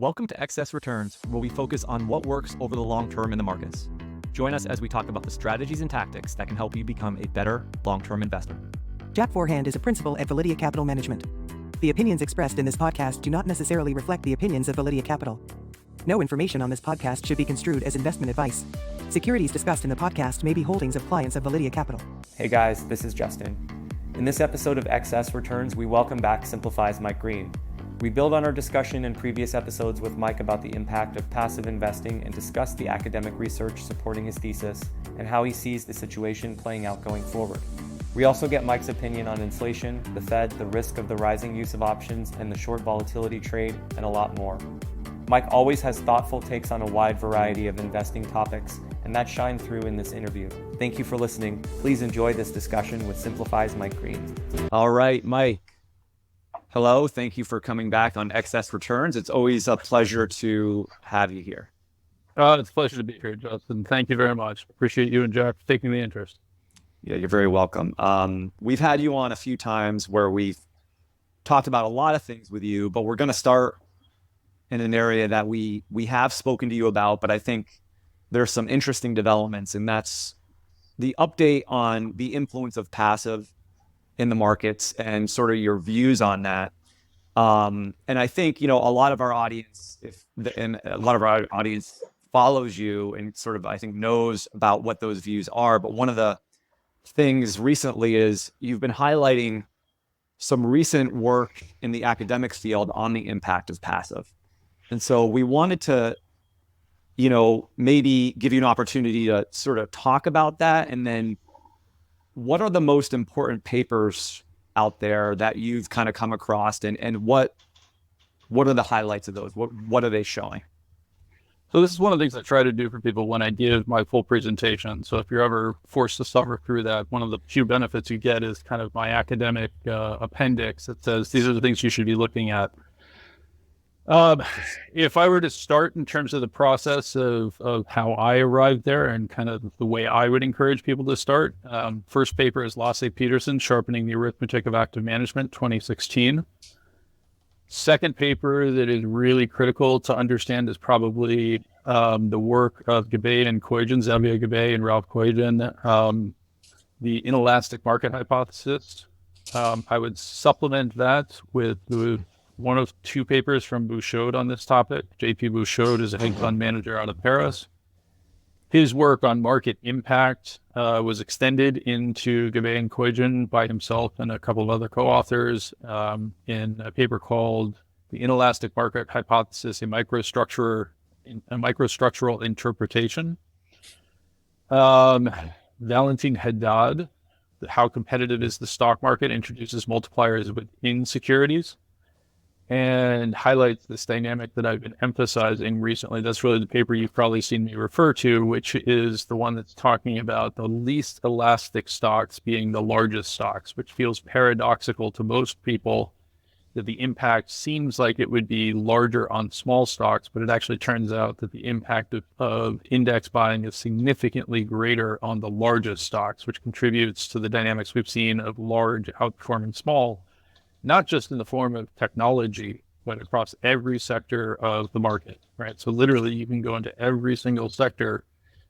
Welcome to Excess Returns, where we focus on what works over the long term in the markets. Join us as we talk about the strategies and tactics that can help you become a better long-term investor. Jack Forehand is a principal at Validity Capital Management. The opinions expressed in this podcast do not necessarily reflect the opinions of Validity Capital. No information on this podcast should be construed as investment advice. Securities discussed in the podcast may be holdings of clients of Validity Capital. Hey guys, this is Justin. In this episode of Excess Returns, we welcome back Simplify's Mike Green. We build on our discussion in previous episodes with Mike about the impact of passive investing and discuss the academic research supporting his thesis and how he sees the situation playing out going forward. We also get Mike's opinion on inflation, the Fed, the risk of the rising use of options, and the short volatility trade, and a lot more. Mike always has thoughtful takes on a wide variety of investing topics, and that shined through in this interview. Thank you for listening. Please enjoy this discussion with Simplify's Mike Green. All right, Mike. Hello, thank you for coming back on Excess Returns. It's always a pleasure to have you here. It's a pleasure to be here, Justin. Thank you very much. Appreciate you and Jack for taking the interest. Yeah, you're very welcome. We've had you on a few times where we've talked about a lot of things with you, but we're going to start in an area that we have spoken to you about, but I think there's some interesting developments, and that's the update on the influence of passive in the markets and sort of your views on that. And I think, a lot of our audience, follows you and sort of, I think, knows about what those views are. But one of the things recently is you've been highlighting some recent work in the academic field on the impact of passive. And so we wanted to, maybe give you an opportunity to sort of talk about that. And then what are the most important papers out there that you've kind of come across, and what are the highlights of those? What are they showing? So this is one of the things I try to do for people when I give my full presentation. So if you're ever forced to suffer through that, one of the few benefits you get is kind of my academic appendix that says these are the things you should be looking at. If I were to start in terms of the process of how I arrived there and kind of the way I would encourage people to start, first paper is Lasse Peterson, Sharpening the Arithmetic of Active Management, 2016. Second paper that is really critical to understand is probably the work of Gabbay and Koijin, Xavier Gabbay and Ralph Koijin, the inelastic market hypothesis. I would supplement that with one of two papers from Bouchaud on this topic. JP Bouchaud is a hedge fund manager out of Paris. His work on market impact was extended into Gabbay and Koijin by himself and a couple of other co-authors in a paper called The Inelastic Market Hypothesis, a microstructural interpretation. Valentin Haddad, How Competitive is the Stock Market, introduces multipliers within securities and highlights this dynamic that I've been emphasizing recently. That's really the paper you've probably seen me refer to, which is the one that's talking about the least elastic stocks being the largest stocks, which feels paradoxical to most people, that the impact seems like it would be larger on small stocks, but it actually turns out that the impact of index buying is significantly greater on the largest stocks, which contributes to the dynamics we've seen of large outperforming small, not just in the form of technology, but across every sector of the market, right? So literally you can go into every single sector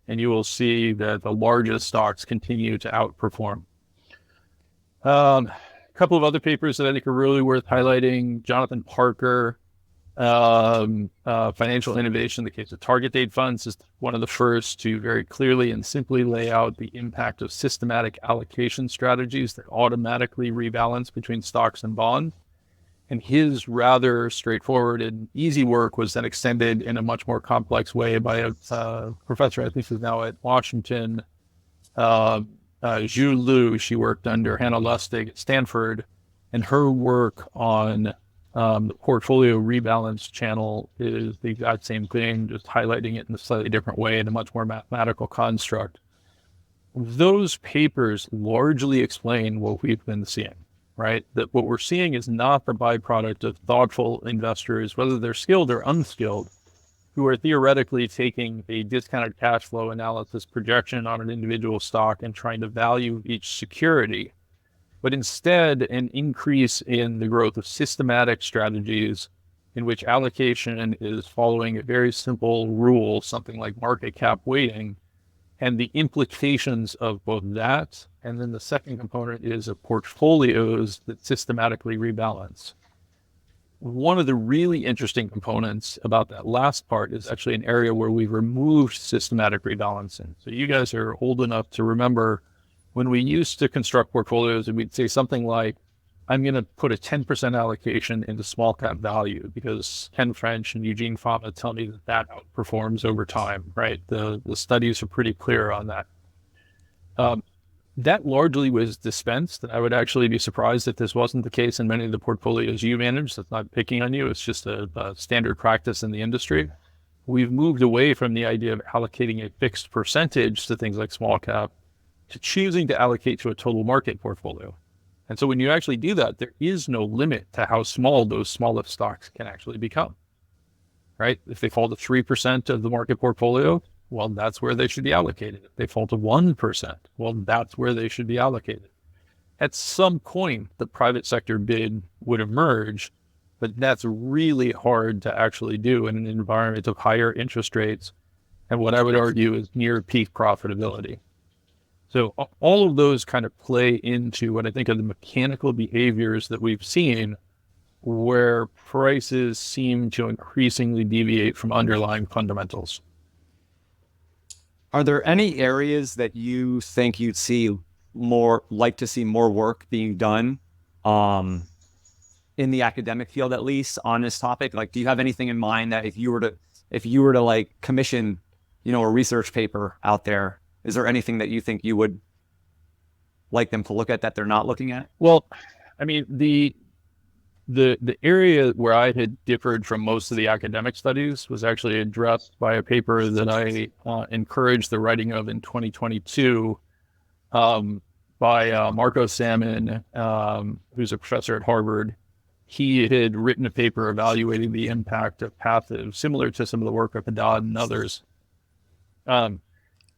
and you will see that the largest stocks continue to outperform. A couple of other papers that I think are really worth highlighting: Jonathan Parker, Financial Innovation, the case of target date funds, is one of the first to very clearly and simply lay out the impact of systematic allocation strategies that automatically rebalance between stocks and bonds. And his rather straightforward and easy work was then extended in a much more complex way by a professor, I think who's now at Washington, Zhu Lu. She worked under Hannah Lustig at Stanford, and her work on the portfolio rebalance channel is the exact same thing, just highlighting it in a slightly different way in a much more mathematical construct. Those papers largely explain what we've been seeing, right? That what we're seeing is not the byproduct of thoughtful investors, whether they're skilled or unskilled, who are theoretically taking a discounted cash flow analysis projection on an individual stock and trying to value each security, but instead an increase in the growth of systematic strategies in which allocation is following a very simple rule, something like market cap weighting, and the implications of both that. And then the second component is of portfolios that systematically rebalance. One of the really interesting components about that last part is actually an area where we've removed systematic rebalancing. So you guys are old enough to remember when we used to construct portfolios and we'd say something like, I'm going to put a 10% allocation into small cap value because Ken French and Eugene Fama tell me that that outperforms over time, right? The studies are pretty clear on that. That largely was dispensed. I would actually be surprised if this wasn't the case in many of the portfolios you manage. That's not picking on you. It's just a standard practice in the industry. We've moved away from the idea of allocating a fixed percentage to things like small cap to choosing to allocate to a total market portfolio. And so when you actually do that, there is no limit to how small those smallest stocks can actually become, right? If they fall to 3% of the market portfolio, well, that's where they should be allocated. If they fall to 1%, well, that's where they should be allocated. At some point, the private sector bid would emerge, but that's really hard to actually do in an environment of higher interest rates and what I would argue is near peak profitability. So all of those kind of play into what I think are the mechanical behaviors that we've seen where prices seem to increasingly deviate from underlying fundamentals. Are there any areas that you think you'd like to see more work being done in the academic field, at least on this topic? Like, do you have anything in mind that if you were to like commission, a research paper out there, is there anything that you think you would like them to look at that they're not looking at? Well, I mean, the area where I had differed from most of the academic studies was actually addressed by a paper that I encouraged the writing of in 2022 by Marco Salmon, who's a professor at Harvard. He had written a paper evaluating the impact of passive, similar to some of the work of Haddad and others.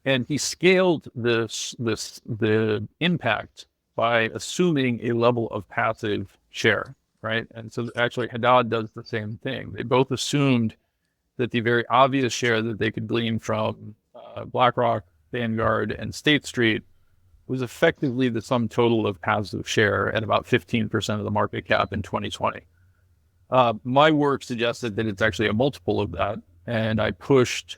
And he scaled the impact by assuming a level of passive share, right? And so actually Haddad does the same thing. They both assumed that the very obvious share that they could glean from BlackRock, Vanguard, and State Street was effectively the sum total of passive share at about 15% of the market cap in 2020. My work suggested that it's actually a multiple of that, and I pushed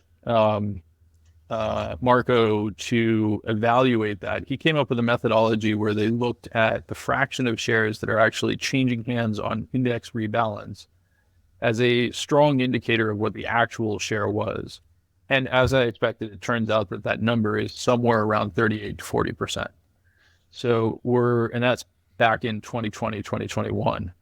Marco to evaluate that. He came up with a methodology where they looked at the fraction of shares that are actually changing hands on index rebalance as a strong indicator of what the actual share was. And as I expected, it turns out that that number is somewhere around 38 to 40%. So and that's back in 2020, 2021.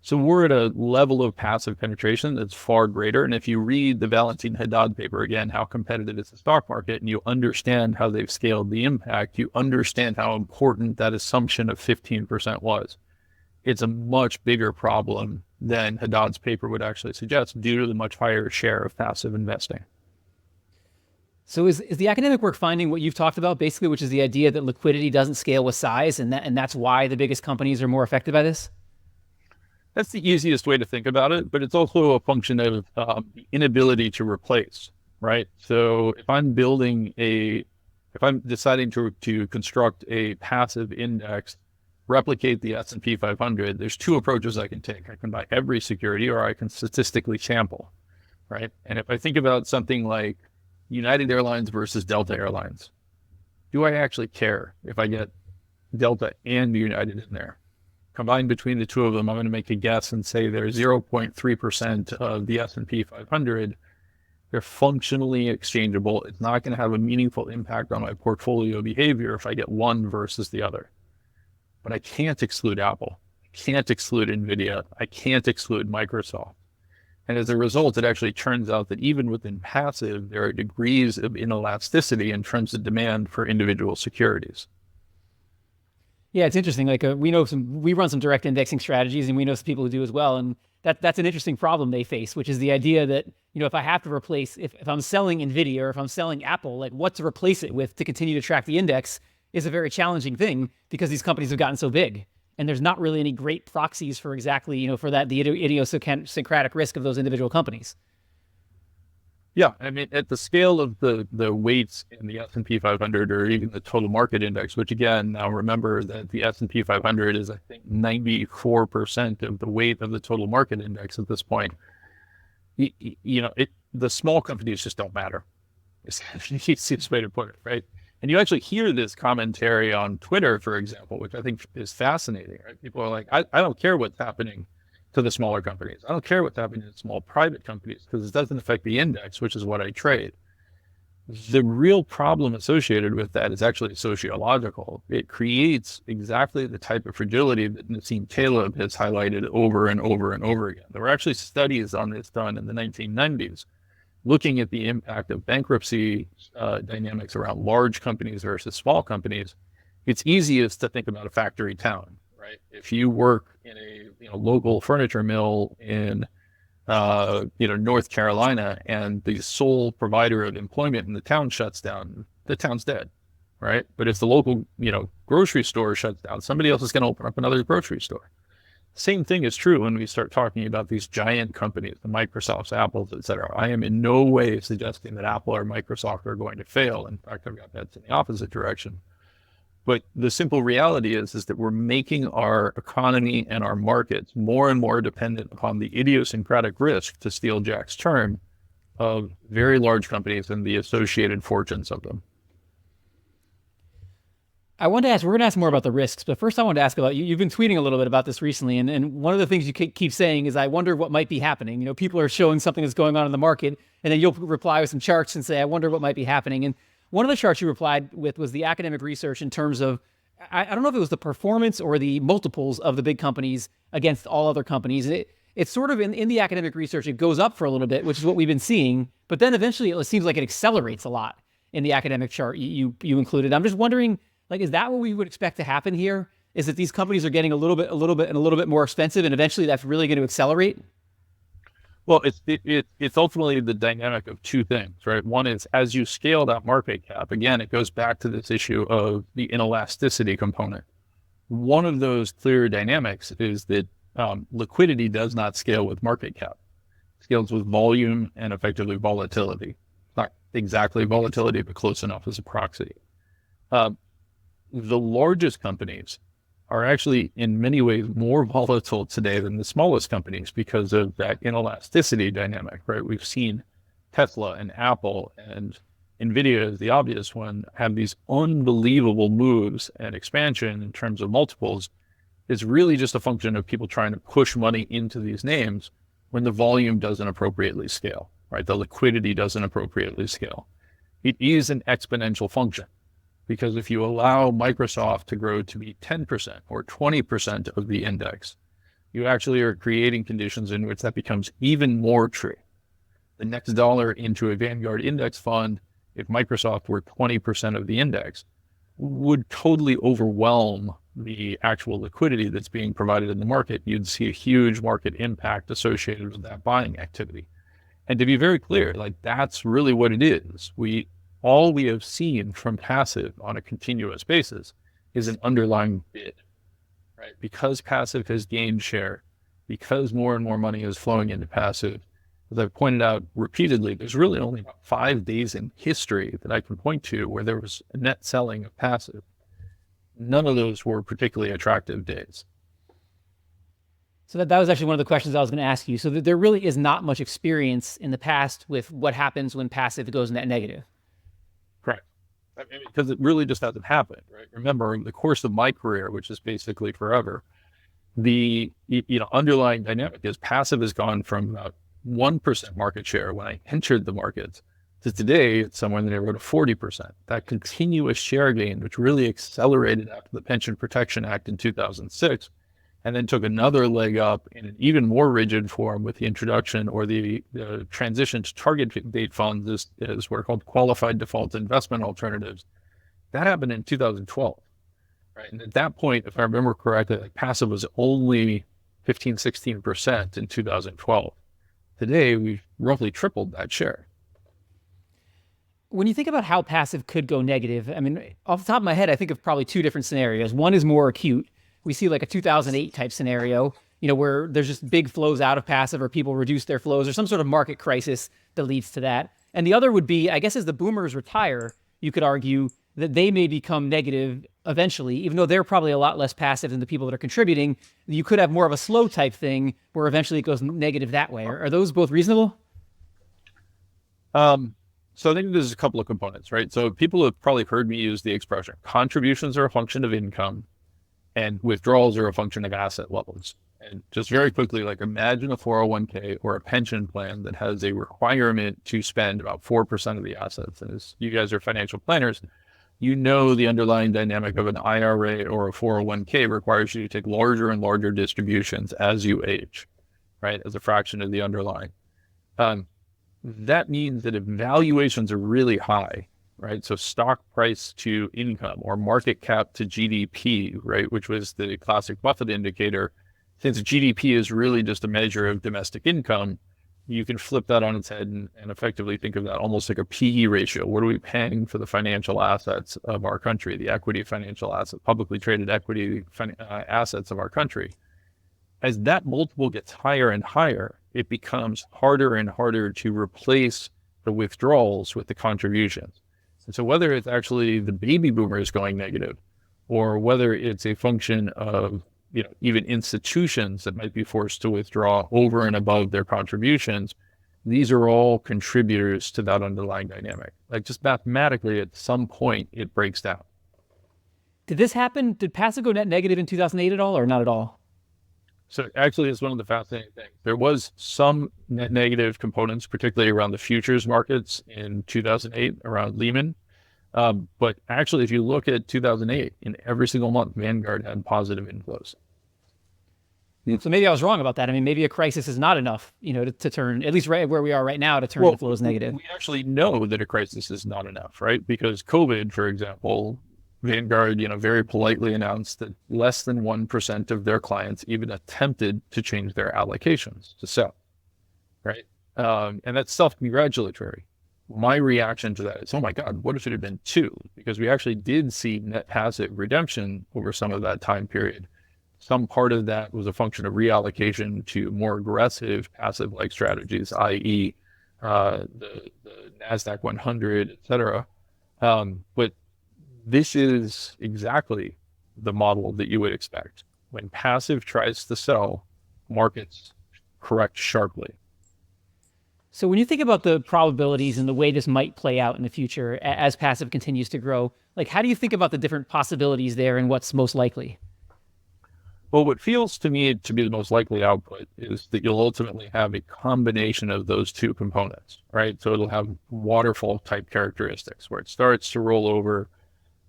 So we're at a level of passive penetration that's far greater. And if you read the Valentin Haddad paper again, how competitive is the stock market, and you understand how they've scaled the impact, you understand how important that assumption of 15% was. It's a much bigger problem than Haddad's paper would actually suggest due to the much higher share of passive investing. So is the academic work finding what you've talked about, basically, which is the idea that liquidity doesn't scale with size, and that's why the biggest companies are more affected by this? That's the easiest way to think about it, but it's also a function of the inability to replace, right? So if I'm deciding to construct a passive index, replicate the S&P 500, there's two approaches I can take. I can buy every security, or I can statistically sample, right? And if I think about something like United Airlines versus Delta Airlines, do I actually care if I get Delta and United in there? Combined between the two of them, I'm going to make a guess and say they're 0.3% of the S&P 500. They're functionally exchangeable. It's not going to have a meaningful impact on my portfolio behavior if I get one versus the other. But I can't exclude Apple. I can't exclude NVIDIA. I can't exclude Microsoft. And as a result, it actually turns out that even within passive, there are degrees of inelasticity in terms of demand for individual securities. Yeah, it's interesting. Like we run some direct indexing strategies, and we know some people who do as well. And that's an interesting problem they face, which is the idea that, if I have to replace, if I'm selling NVIDIA or if I'm selling Apple, like what to replace it with to continue to track the index is a very challenging thing because these companies have gotten so big. and there's not really any great proxies for exactly, for that, the idiosyncratic risk of those individual companies. Yeah, I mean, at the scale of the weights in the S&P 500 or even the total market index, which again, now remember that the S&P 500 is, I think, 94% of the weight of the total market index at this point. The small companies just don't matter. It's the easiest way to put it, right? And you actually hear this commentary on Twitter, for example, which I think is fascinating, right? People are like, I don't care what's happening to the smaller companies. I don't care what's happening to small private companies because it doesn't affect the index, which is what I trade. The real problem associated with that is actually sociological. It creates exactly the type of fragility that Nassim Taleb has highlighted over and over and over again. There were actually studies on this done in the 1990s, looking at the impact of bankruptcy dynamics around large companies versus small companies. It's easiest to think about a factory town, right? If you work in a local furniture mill in North Carolina, and the sole provider of employment in the town shuts down, the town's dead, right? But if the local grocery store shuts down, somebody else is going to open up another grocery store. Same thing is true when we start talking about these giant companies, the Microsofts, Apples, et cetera. I am in no way suggesting that Apple or Microsoft are going to fail. In fact, I've got bets in the opposite direction. But the simple reality is that we're making our economy and our markets more and more dependent upon the idiosyncratic risk, to steal Jack's term, of very large companies and the associated fortunes of them. I want to ask, we're going to ask more about the risks, but first I want to ask about, you've been tweeting a little bit about this recently, and one of the things you keep saying is, I wonder what might be happening. People are showing something that's going on in the market, and then you'll reply with some charts and say, I wonder what might be happening. And one of the charts you replied with was the academic research in terms of, I don't know if it was the performance or the multiples of the big companies against all other companies. It's sort of in the academic research, it goes up for a little bit, which is what we've been seeing, but then eventually it seems like it accelerates a lot in the academic chart you included. I'm just wondering, is that what we would expect to happen here? Is that these companies are getting a little bit more expensive, and eventually that's really going to accelerate? Well, it's ultimately the dynamic of two things, right? One is, as you scale that market cap, again, it goes back to this issue of the inelasticity component. One of those clear dynamics is that liquidity does not scale with market cap. It scales with volume and effectively volatility. Not exactly volatility, but close enough as a proxy. The largest companies are actually in many ways more volatile today than the smallest companies because of that inelasticity dynamic, right? We've seen Tesla and Apple and NVIDIA, is the obvious one, have these unbelievable moves and expansion in terms of multiples. It's really just a function of people trying to push money into these names when the volume doesn't appropriately scale, right? The liquidity doesn't appropriately scale. It is an exponential function. Because if you allow Microsoft to grow to be 10% or 20% of the index, you actually are creating conditions in which that becomes even more true. The next dollar into a Vanguard index fund, if Microsoft were 20% of the index, would totally overwhelm the actual liquidity that's being provided in the market. You'd see a huge market impact associated with that buying activity. And to be very clear, that's really what it is. All we have seen from passive on a continuous basis is an underlying bid, right? Because passive has gained share, because more and more money is flowing into passive, as I've pointed out repeatedly, there's really only about 5 days in history that I can point to where there was a net selling of passive. None of those were particularly attractive days. So that was actually one of the questions I was going to ask you. So there really is not much experience in the past with what happens when passive goes net negative. Correct. Because it really just hasn't happened, right? Remember, in the course of my career, which is basically forever, the underlying dynamic is passive has gone from about 1% market share when I entered the markets to today it's somewhere in the neighborhood of 40%. That continuous share gain, which really accelerated after the Pension Protection Act in 2006, and then took another leg up in an even more rigid form with the introduction or the transition to target date funds, as what are called qualified default investment alternatives. That happened in 2012, right? And at that point, if I remember correctly, passive was only 15, 16% in 2012. Today, we've roughly tripled that share. When you think about how passive could go negative, I mean, off the top of my head, I think of probably two different scenarios. One is more acute. we see like a 2008 type scenario, where there's just big flows out of passive or people reduce their flows or some sort of market crisis that leads to that. And the other would be, I guess, as the boomers retire, you could argue that they may become negative eventually, even though they're probably a lot less passive than the people that are contributing. You could have more of a slow type thing where eventually it goes negative that way. Are those both reasonable? So I think there's a couple of components, right? So people have probably heard me use the expression, contributions are a function of income and withdrawals are a function of asset levels. And just very quickly, like imagine a 401k or a pension plan that has a requirement to spend about 4% of the assets. And as you guys are financial planners, you know the underlying dynamic of an IRA or a 401k requires you to take larger and larger distributions as you age, right? As a fraction of the underlying. That means that if valuations are really high, right? So stock price to income or market cap to GDP, right? Which was the classic Buffett indicator. Since GDP is really just a measure of domestic income, you can flip that on its head and effectively think of that almost like a PE ratio. What are we paying for the financial assets of our country, the equity financial assets, publicly traded equity assets of our country? As that multiple gets higher and higher, it becomes harder and harder to replace the withdrawals with the contributions. And so whether it's actually the baby boomers going negative or whether it's a function of even institutions that might be forced to withdraw over and above their contributions, these are all contributors to that underlying dynamic. Like just mathematically, at some point, it breaks down. Did this happen? Did passive go net negative in 2008 at all or not at all? So actually, it's one of the fascinating things. There was some net negative components, particularly around the futures markets in 2008, around Lehman. But actually, if you look at 2008, in every single month, Vanguard had positive inflows. So maybe I was wrong about that. I mean, maybe a crisis is not enough, to turn, at least right where we are right now, to turn the flows negative. We actually know that a crisis is not enough, right? Because COVID, for example, Vanguard, very politely announced that less than 1% of their clients even attempted to change their allocations to sell, right? And that's self-congratulatory. My reaction to that is, oh my God, what if it had been 2? Because we actually did see net passive redemption over some of that time period. Some part of that was a function of reallocation to more aggressive passive-like strategies, i.e. The NASDAQ 100, et cetera. But this is exactly the model that you would expect. When passive tries to sell, markets correct sharply. So when you think about the probabilities and the way this might play out in the future as passive continues to grow, like how do you think about the different possibilities there and what's most likely? Well, what feels to me to be the most likely output is that you'll ultimately have a combination of those two components, right? So it'll have waterfall type characteristics where it starts to roll over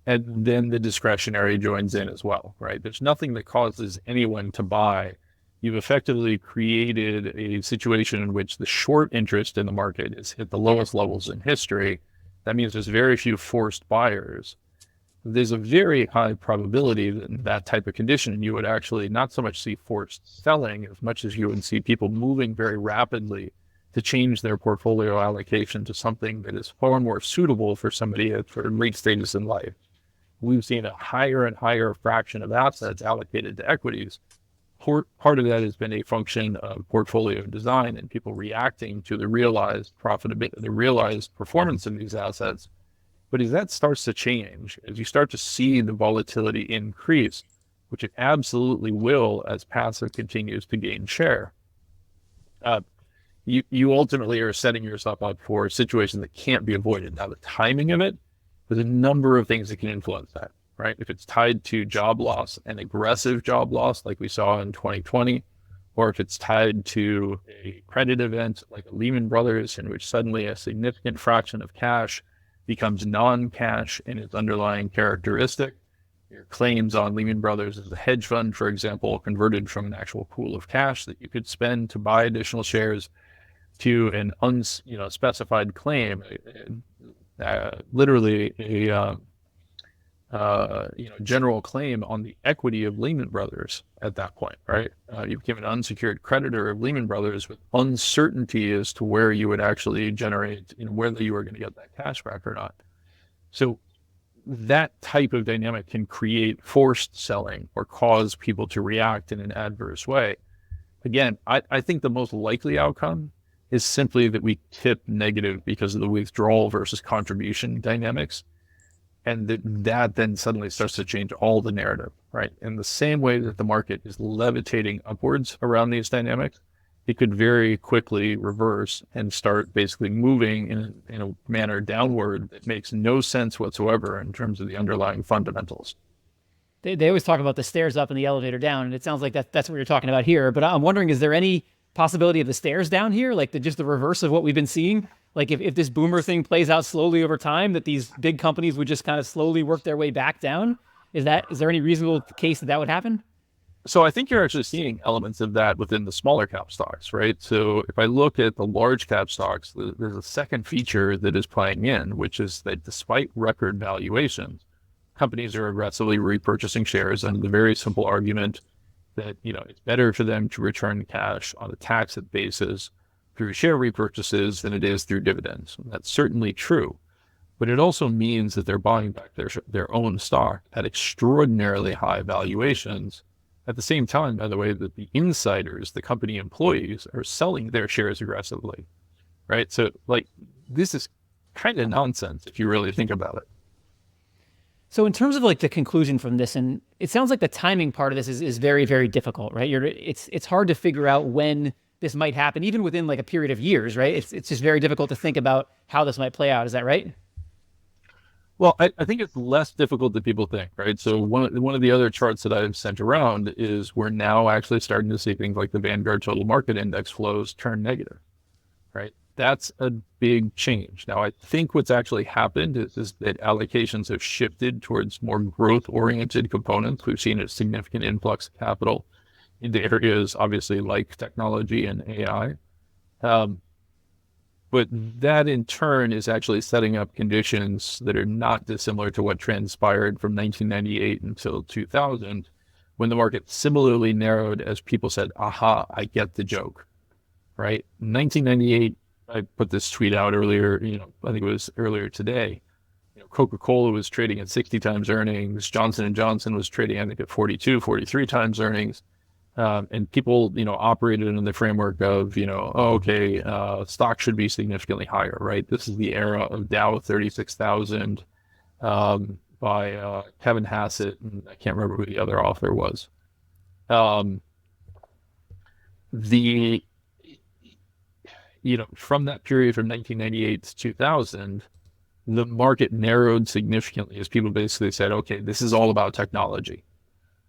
and then the discretionary joins in as well, right? There's nothing that causes anyone to buy. You've effectively created a situation in which the short interest in the market is hit the lowest levels in history. That means there's very few forced buyers. There's a very high probability that in that type of condition, you would actually not so much see forced selling as much as you would see people moving very rapidly to change their portfolio allocation to something that is far more suitable for somebody at sort of late stages in life. We've seen a higher and higher fraction of assets allocated to equities. Part of that has been a function of portfolio design and people reacting to the realized profitability, the realized performance of these assets. But as that starts to change, as you start to see the volatility increase, which it absolutely will as passive continues to gain share, you ultimately are setting yourself up for a situation that can't be avoided. Now, the timing of it, there's a number of things that can influence that, right? If it's tied to job loss and aggressive job loss, like we saw in 2020, or if it's tied to a credit event like Lehman Brothers, in which suddenly a significant fraction of cash becomes non-cash in its underlying characteristic. Your claims on Lehman Brothers as a hedge fund, for example, converted from an actual pool of cash that you could spend to buy additional shares to an unspecified claim, literally a general claim on the equity of Lehman Brothers at that point, right? You became an unsecured creditor of Lehman Brothers with uncertainty as to where you would actually generate, whether you were going to get that cash back or not. So that type of dynamic can create forced selling or cause people to react in an adverse way. Again, I think the most likely outcome is simply that we tip negative because of the withdrawal versus contribution dynamics. And that then suddenly starts to change all the narrative, right? In the same way that the market is levitating upwards around these dynamics, it could very quickly reverse and start basically moving in a manner downward that makes no sense whatsoever in terms of the underlying fundamentals. They always talk about the stairs up and the elevator down, and it sounds like that's what you're talking about here. But I'm wondering, is there any possibility of the stairs down here, like just the reverse of what we've been seeing? Like if this boomer thing plays out slowly over time, that these big companies would just kind of slowly work their way back down? Is there any reasonable case that would happen? So I think you're actually seeing elements of that within the smaller cap stocks, right? So if I look at the large cap stocks, there's a second feature that is playing in, which is that despite record valuations, companies are aggressively repurchasing shares under the very simple argument that, it's better for them to return cash on a tax basis through share repurchases than it is through dividends. And that's certainly true, but it also means that they're buying back their own stock at extraordinarily high valuations. At the same time, by the way, that the insiders, the company employees, are selling their shares aggressively, right? So this is kind of nonsense if you really think about it. So in terms of the conclusion from this, and it sounds like the timing part of this is very, very difficult, right? It's hard to figure out when this might happen, even within a period of years, right? It's just very difficult to think about how this might play out. Is that right? Well, I think it's less difficult than people think, right? So one of the other charts that I've sent around is we're now actually starting to see things like the Vanguard Total Market Index flows turn negative, right? That's a big change. Now, I think what's actually happened is that allocations have shifted towards more growth-oriented components. We've seen a significant influx of capital into areas, obviously, like technology and AI. But that, in turn, is actually setting up conditions that are not dissimilar to what transpired from 1998 until 2000, when the market similarly narrowed as people said, aha, I get the joke, right? 1998, I put this tweet out earlier, I think it was earlier today. Coca-Cola was trading at 60 times earnings. Johnson & Johnson was trading, I think, at 42, 43 times earnings. And people, operated in the framework of, stock should be significantly higher, right? This is the era of Dow 36,000 by Kevin Hassett, and I can't remember who the other author was. From that period from 1998 to 2000, the market narrowed significantly as people basically said, okay, this is all about technology,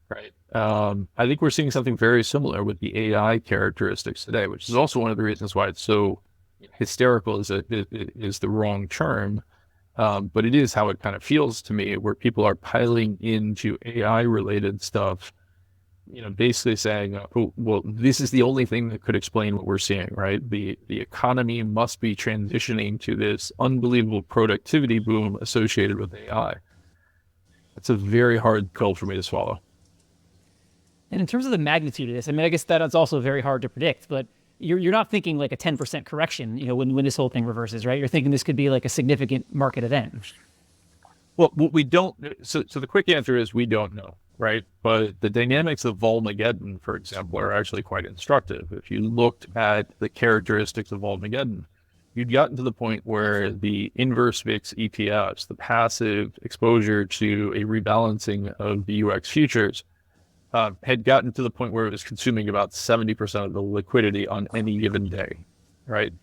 right? I think we're seeing something very similar with the AI characteristics today, which is also one of the reasons why it's so hysterical is the wrong term. But it is how it kind of feels to me, where people are piling into AI related stuff, basically saying, oh, well, this is the only thing that could explain what we're seeing, right? The economy must be transitioning to this unbelievable productivity boom associated with AI. It's a very hard pill for me to swallow. And in terms of the magnitude of this, I guess that's also very hard to predict, but you're not thinking like a 10% correction, when this whole thing reverses, right? You're thinking this could be like a significant market event. Well, we don't. So the quick answer is we don't know, right? But the dynamics of Volmageddon, for example, are actually quite instructive. If you looked at the characteristics of Volmageddon, you'd gotten to the point where the inverse VIX ETFs, the passive exposure to a rebalancing of the UX futures, had gotten to the point where it was consuming about 70% of the liquidity on any given day, right?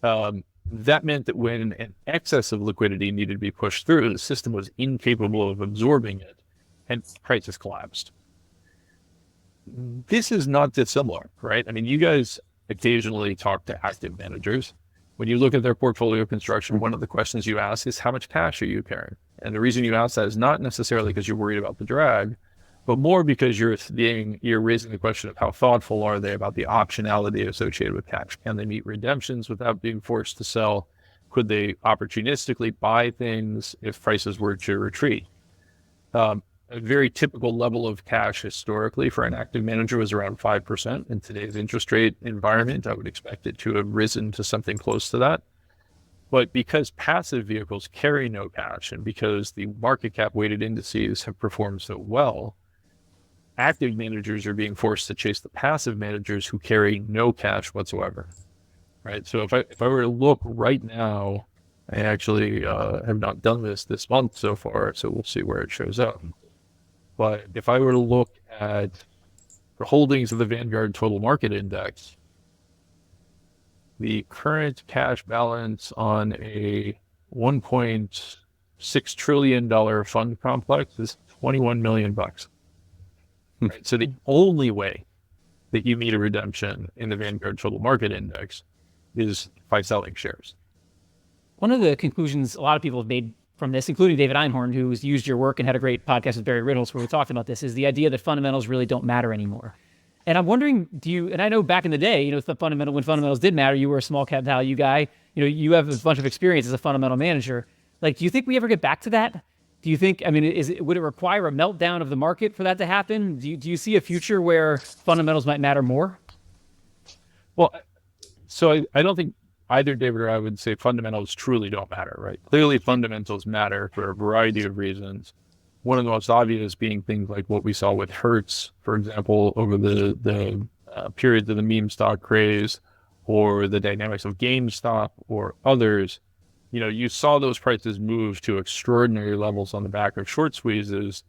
That meant that when an excess of liquidity needed to be pushed through, the system was incapable of absorbing it, and prices collapsed. This is not dissimilar, right? You guys occasionally talk to active managers. When you look at their portfolio construction, one of the questions you ask is, how much cash are you carrying? And the reason you ask that is not necessarily because you're worried about the drag, but more because you're raising the question of how thoughtful are they about the optionality associated with cash. Can they meet redemptions without being forced to sell? Could they opportunistically buy things if prices were to retreat? A very typical level of cash historically for an active manager was around 5%. In today's interest rate environment, I would expect it to have risen to something close to that. But because passive vehicles carry no cash, and because the market cap weighted indices have performed so well, active managers are being forced to chase the passive managers who carry no cash whatsoever, right? So if I were to look right now, I actually have not done this month so far, so we'll see where it shows up. But if I were to look at the holdings of the Vanguard Total Market Index, the current cash balance on a $1.6 trillion fund complex is 21 million bucks. Right? So the only way that you meet a redemption in the Vanguard Total Market Index is by selling shares. One of the conclusions a lot of people have made from this, including David Einhorn, who's used your work and had a great podcast with Barry Riddles where we talked about this, is the idea that fundamentals really don't matter anymore. And I'm wondering, and I know back in the day, when fundamentals did matter, you were a small cap value guy, you have a bunch of experience as a fundamental manager. Like, do you think we ever get back to that? Do you think, would it require a meltdown of the market for that to happen? Do you see a future where fundamentals might matter more? Well, so I don't think either David or I would say fundamentals truly don't matter, right? Clearly fundamentals matter for a variety of reasons. One of the most obvious being things like what we saw with Hertz, for example, over the periods of the meme stock craze, or the dynamics of GameStop or others. You saw those prices move to extraordinary levels on the back of short squeezes,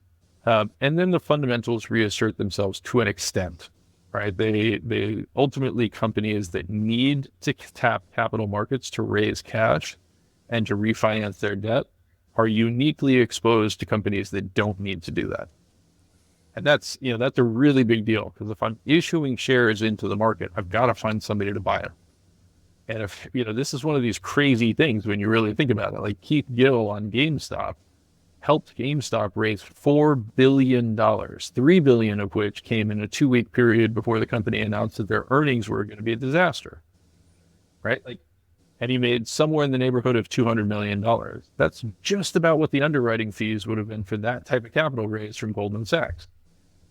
and then the fundamentals reassert themselves to an extent, right? They ultimately, companies that need to tap capital markets to raise cash and to refinance their debt are uniquely exposed to companies that don't need to do that. And that's a really big deal, because if I'm issuing shares into the market, I've got to find somebody to buy them. And if, this is one of these crazy things when you really think about it, like Keith Gill on GameStop helped GameStop raise $4 billion, $3 billion of which came in a 2-week period before the company announced that their earnings were going to be a disaster, right? And he made somewhere in the neighborhood of $200 million. That's just about what the underwriting fees would have been for that type of capital raise from Goldman Sachs.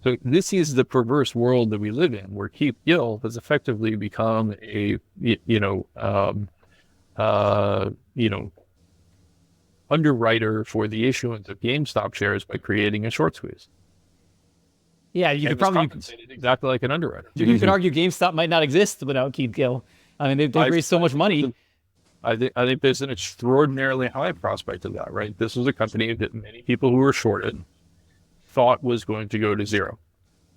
So this is the perverse world that we live in, where Keith Gill has effectively become a, underwriter for the issuance of GameStop shares by creating a short squeeze. Yeah, you could probably compensated exactly like an underwriter. You could argue GameStop might not exist without Keith Gill. They've raised so much money. I think there's an extraordinarily high prospect of that, right? This was a company that many people who were shorted thought was going to go to zero.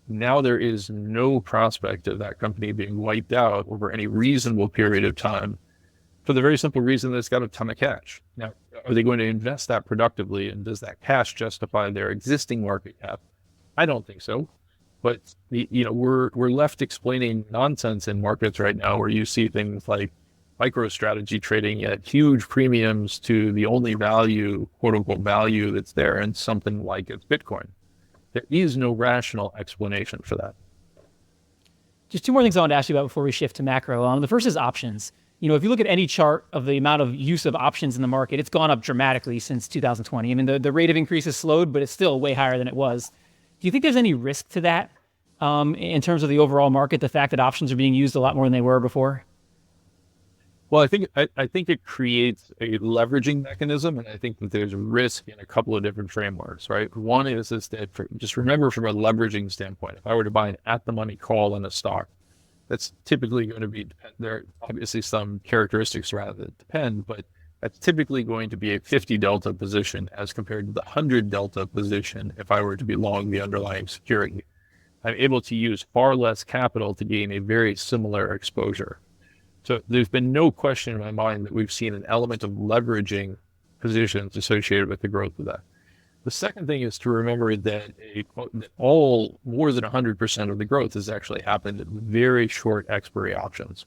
Now there is no prospect of that company being wiped out over any reasonable period of time, for the very simple reason that it's got a ton of cash. Now, are they going to invest that productively, and does that cash justify their existing market cap? I don't think so. But we're left explaining nonsense in markets right now, where you see things like MicroStrategy trading at huge premiums to the only value, quote unquote, value that's there, and something like it's Bitcoin. There is no rational explanation for that. Just two more things I want to ask you about before we shift to macro. The first is options. If you look at any chart of the amount of use of options in the market, it's gone up dramatically since 2020. The rate of increase has slowed, but it's still way higher than it was. Do you think there's any risk to that in terms of the overall market, the fact that options are being used a lot more than they were before? Well, I think it creates a leveraging mechanism, and I think that there's a risk in a couple of different frameworks, right? One is that, just remember from a leveraging standpoint, if I were to buy an at-the-money call on a stock, that's typically going to be, there are obviously some characteristics rather that depend, but that's typically going to be a 50 delta position as compared to the 100 delta position if I were to be long the underlying security. I'm able to use far less capital to gain a very similar exposure. So there's been no question in my mind that we've seen an element of leveraging positions associated with the growth of that. The second thing is to remember that more than 100% of the growth has actually happened at very short expiry options.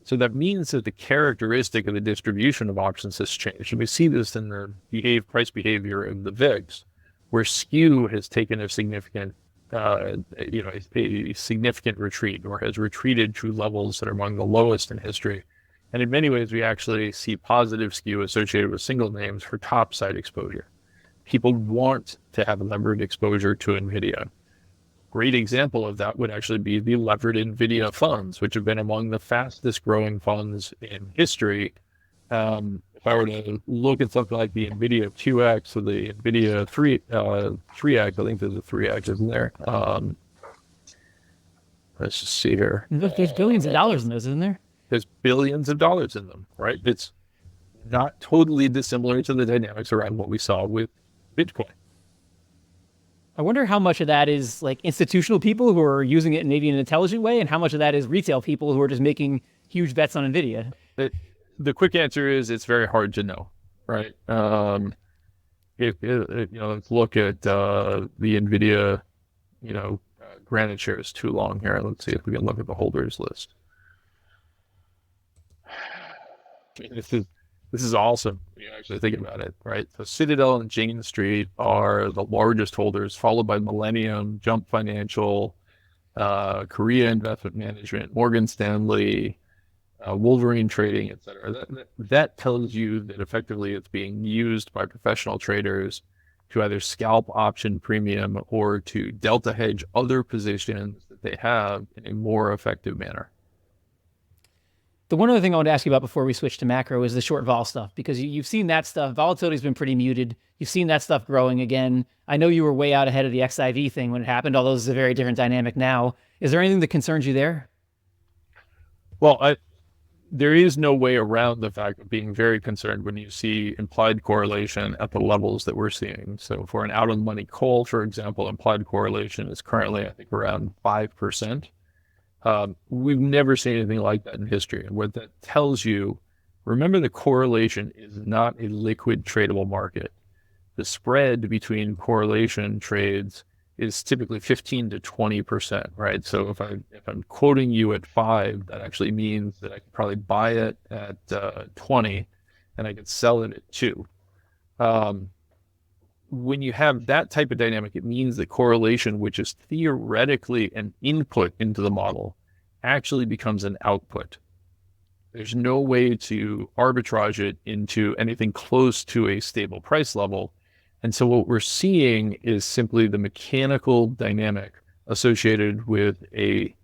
So that means that the characteristic of the distribution of options has changed. And we see this in the price behavior of the VIX, where skew has taken a significant retreat, or has retreated to levels that are among the lowest in history. And in many ways, we actually see positive skew associated with single names for top side exposure. People want to have a levered exposure to NVIDIA. Great example of that would actually be the levered NVIDIA funds, which have been among the fastest growing funds in history, if I were to look at something like the NVIDIA 2X or the NVIDIA 3X, I think there's a 3X, isn't there? Let's just see here. Look, there's billions of dollars in those, isn't there? There's billions of dollars in them, right? It's not totally dissimilar to the dynamics around what we saw with Bitcoin. I wonder how much of that is like institutional people who are using it maybe in an intelligent way, and how much of that is retail people who are just making huge bets on NVIDIA. The quick answer is it's very hard to know, right? Let's look at the NVIDIA, granted shares too long here. Let's see if we can look at the holders list. This is awesome when you actually think about it, right? So Citadel and Jane Street are the largest holders, followed by Millennium, Jump Financial, Korea Investment Management, Morgan Stanley, Wolverine Trading, et cetera. That tells you that effectively it's being used by professional traders to either scalp option premium or to delta hedge other positions that they have in a more effective manner. The one other thing I want to ask you about before we switch to macro is the short vol stuff, because you've seen that stuff. Volatility's been pretty muted. You've seen that stuff growing again. I know you were way out ahead of the XIV thing when it happened, although this is a very different dynamic now. Is there anything that concerns you there? Well, there is no way around the fact of being very concerned when you see implied correlation at the levels that we're seeing. So for an out of the money call, for example, implied correlation is currently, I think, around 5%. We've never seen anything like that in history. And what that tells you, remember, the correlation is not a liquid tradable market. The spread between correlation trades is typically 15 to 20%, right? So if I'm quoting you at 5, that actually means that I could probably buy it at 20 and I could sell it at 2. When you have that type of dynamic, it means that correlation, which is theoretically an input into the model, actually becomes an output. There's no way to arbitrage it into anything close to a stable price level. And so what we're seeing is simply the mechanical dynamic associated with a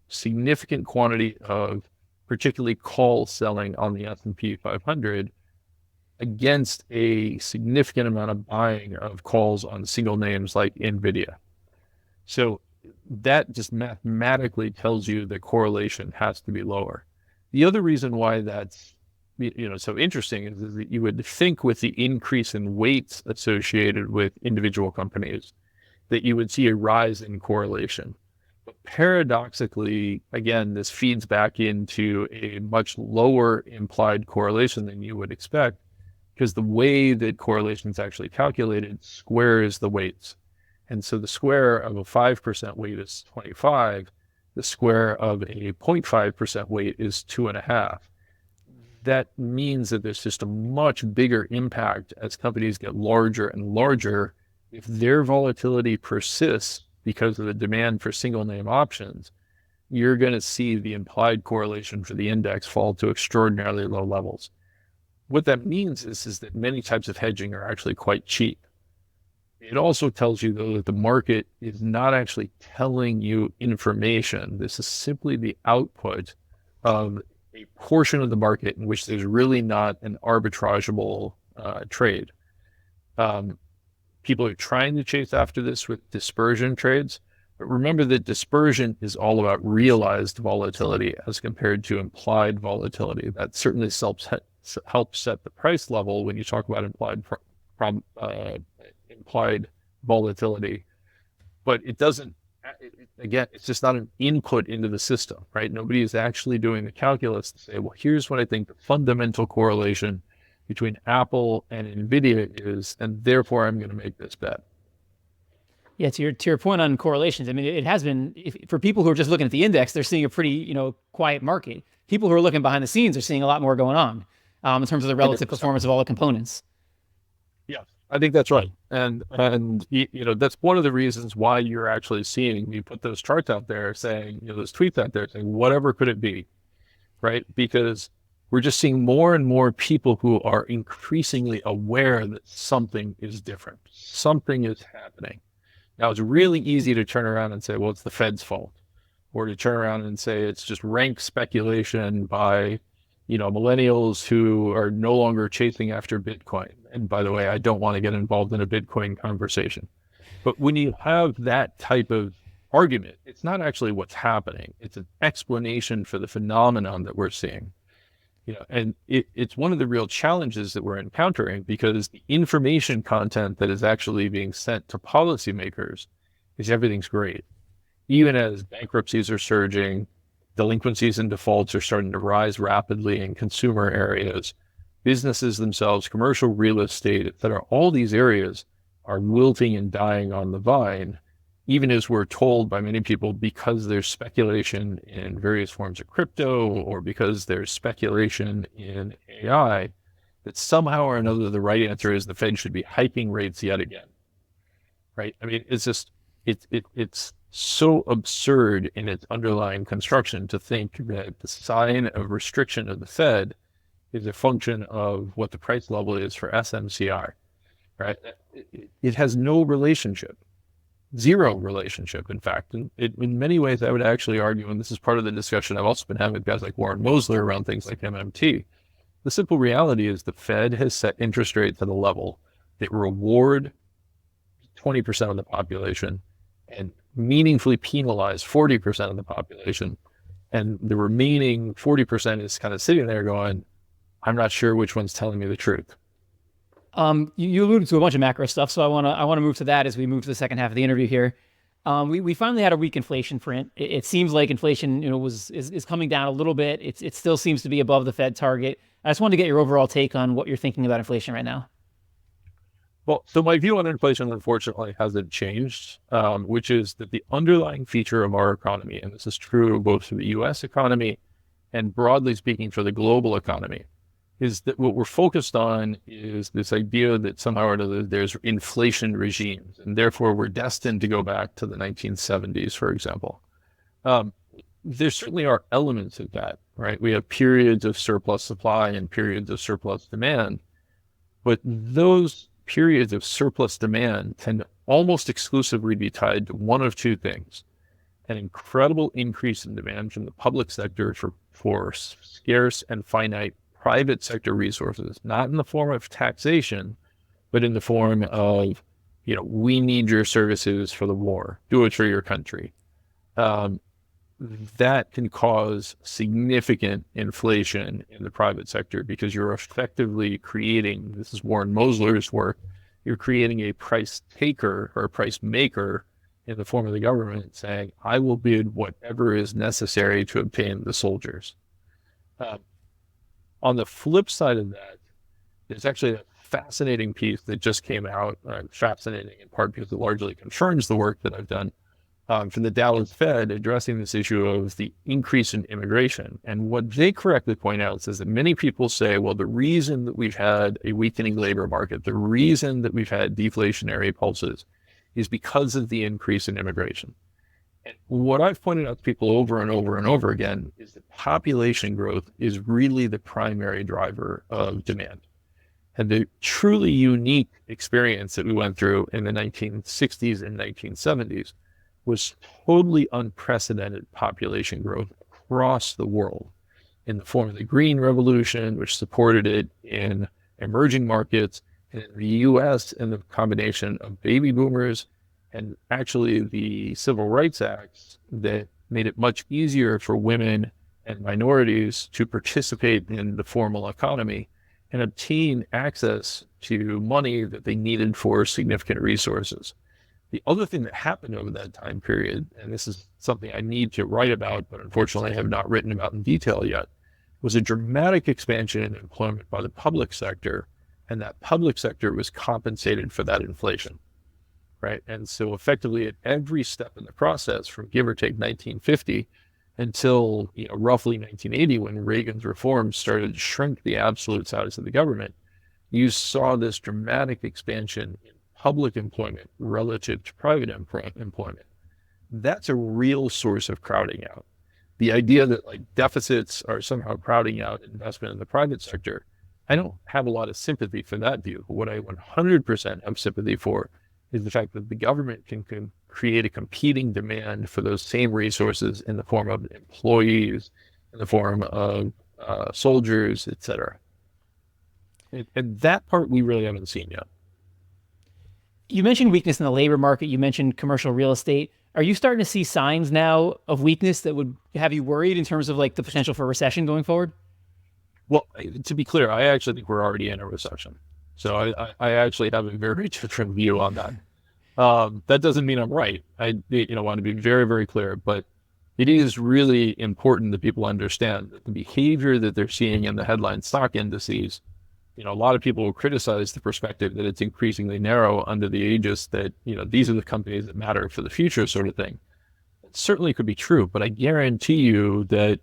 significant quantity of particularly call selling on the S&P 500 against a significant amount of buying of calls on single names like NVIDIA. So that just mathematically tells you that correlation has to be lower. The other reason why that's so interesting is that you would think with the increase in weights associated with individual companies that you would see a rise in correlation. But paradoxically, again, this feeds back into a much lower implied correlation than you would expect, because the way that correlation is actually calculated squares the weights. And so the square of a 5% weight is 25. The square of a 0.5% weight is 2.5. That means that there's just a much bigger impact as companies get larger and larger. If their volatility persists because of the demand for single name options, you're going to see the implied correlation for the index fall to extraordinarily low levels. What that means is that many types of hedging are actually quite cheap. It also tells you, though, that the market is not actually telling you information. This is simply the output of a portion of the market in which there's really not an arbitrageable trade. People are trying to chase after this with dispersion trades, but remember that dispersion is all about realized volatility as compared to implied volatility. That certainly helps set the price level when you talk about implied volatility, but it doesn't. Again, it's just not an input into the system, right? Nobody is actually doing the calculus to say, well, here's what I think the fundamental correlation between Apple and NVIDIA is, and therefore I'm going to make this bet. Yeah, to your point on correlations, I mean, it has been, for people who are just looking at the index, they're seeing a pretty, quiet market. People who are looking behind the scenes are seeing a lot more going on in terms of the relative 100%. Performance of all the components. Yeah, I think that's right. And that's one of the reasons why you're actually seeing me put those charts out there saying, those tweets out there saying, whatever could it be, right? Because we're just seeing more and more people who are increasingly aware that something is different. Something is happening. Now, it's really easy to turn around and say, well, it's the Fed's fault, or to turn around and say it's just rank speculation by millennials who are no longer chasing after Bitcoin. And by the way, I don't want to get involved in a Bitcoin conversation. But when you have that type of argument, it's not actually what's happening. It's an explanation for the phenomenon that we're seeing. And it's one of the real challenges that we're encountering, because the information content that is actually being sent to policymakers is everything's great. Even as bankruptcies are surging, delinquencies and defaults are starting to rise rapidly in consumer areas, businesses themselves, commercial real estate, et cetera, all these areas are wilting and dying on the vine, even as we're told by many people, because there's speculation in various forms of crypto, or because there's speculation in AI, that somehow or another the right answer is the Fed should be hiking rates yet again, right? I mean, it's just, it's so absurd in its underlying construction to think that the sign of restriction of the Fed is a function of what the price level is for SMCR, right? It has no relationship. Zero relationship, in fact. And in many ways, I would actually argue, and this is part of the discussion I've also been having with guys like Warren Mosler around things like MMT, the simple reality is the Fed has set interest rates at a level that reward 20% of the population and meaningfully penalize 40% of the population. And the remaining 40% is kind of sitting there going, I'm not sure which one's telling me the truth. You alluded to a bunch of macro stuff, so I want to move to that as we move to the second half of the interview here. We finally had a weak inflation print. It seems like inflation, is coming down a little bit. It still seems to be above the Fed target. I just wanted to get your overall take on what you're thinking about inflation right now. Well, so my view on inflation, unfortunately, hasn't changed, which is that the underlying feature of our economy, and this is true both for the U.S. economy and broadly speaking for the global economy, is that what we're focused on is this idea that somehow or another there's inflation regimes, and therefore we're destined to go back to the 1970s, for example. There certainly are elements of that, right? We have periods of surplus supply and periods of surplus demand, but those periods of surplus demand tend to almost exclusively be tied to one of two things: an incredible increase in demand from the public sector for scarce and finite private sector resources, not in the form of taxation, but in the form of, we need your services for the war, do it for your country. That can cause significant inflation in the private sector, because you're effectively creating, this is Warren Mosler's work, you're creating a price taker or a price maker in the form of the government saying, I will bid whatever is necessary to obtain the soldiers. On the flip side of that, there's actually a fascinating piece that just came out, fascinating in part because it largely confirms the work that I've done, from the Dallas Fed addressing this issue of the increase in immigration. And what they correctly point out is that many people say, well, the reason that we've had a weakening labor market, the reason that we've had deflationary pulses is because of the increase in immigration. And what I've pointed out to people over and over and over again is that population growth is really the primary driver of demand. And the truly unique experience that we went through in the 1960s and 1970s was totally unprecedented population growth across the world in the form of the Green Revolution, which supported it in emerging markets, and in the US in the combination of baby boomers and actually the Civil Rights Acts that made it much easier for women and minorities to participate in the formal economy and obtain access to money that they needed for significant resources. The other thing that happened over that time period, and this is something I need to write about, but unfortunately I have not written about in detail yet, was a dramatic expansion in employment by the public sector, and that public sector was compensated for that inflation. Right. And so effectively at every step in the process, from give or take 1950 until roughly 1980, when Reagan's reforms started to shrink the absolute size of the government, you saw this dramatic expansion in public employment relative to private employment. That's a real source of crowding out. The idea that deficits are somehow crowding out investment in the private sector, I don't have a lot of sympathy for that view. What I 100% have sympathy for is the fact that the government can create a competing demand for those same resources in the form of employees, in the form of soldiers, etc. And that part we really haven't seen yet. You mentioned weakness in the labor market. You mentioned commercial real estate. Are you starting to see signs now of weakness that would have you worried in terms of like the potential for recession going forward? Well, to be clear, I actually think we're already in a recession. So I actually have a very different view on that. That doesn't mean I'm right. I want to be very, very clear, but it is really important that people understand that the behavior that they're seeing in the headline stock indices, a lot of people will criticize the perspective that it's increasingly narrow under the aegis that, these are the companies that matter for the future sort of thing. It certainly could be true, but I guarantee you that,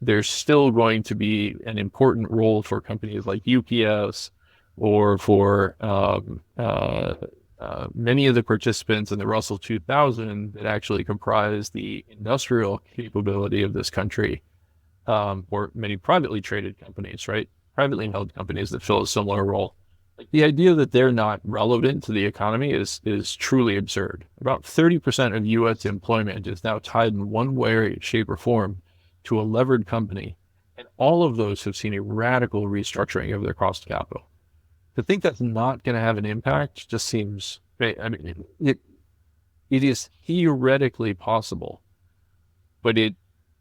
there's still going to be an important role for companies like UPS or for many of the participants in the Russell 2000 that actually comprise the industrial capability of this country, or many privately traded companies, right? Privately held companies that fill a similar role. Like the idea that they're not relevant to the economy is truly absurd. About 30% of U.S. employment is now tied in one way, shape, or form to a levered company, and all of those have seen a radical restructuring of their cost of capital. To think that's not going to have an impact just seems, I mean, it is theoretically possible, but it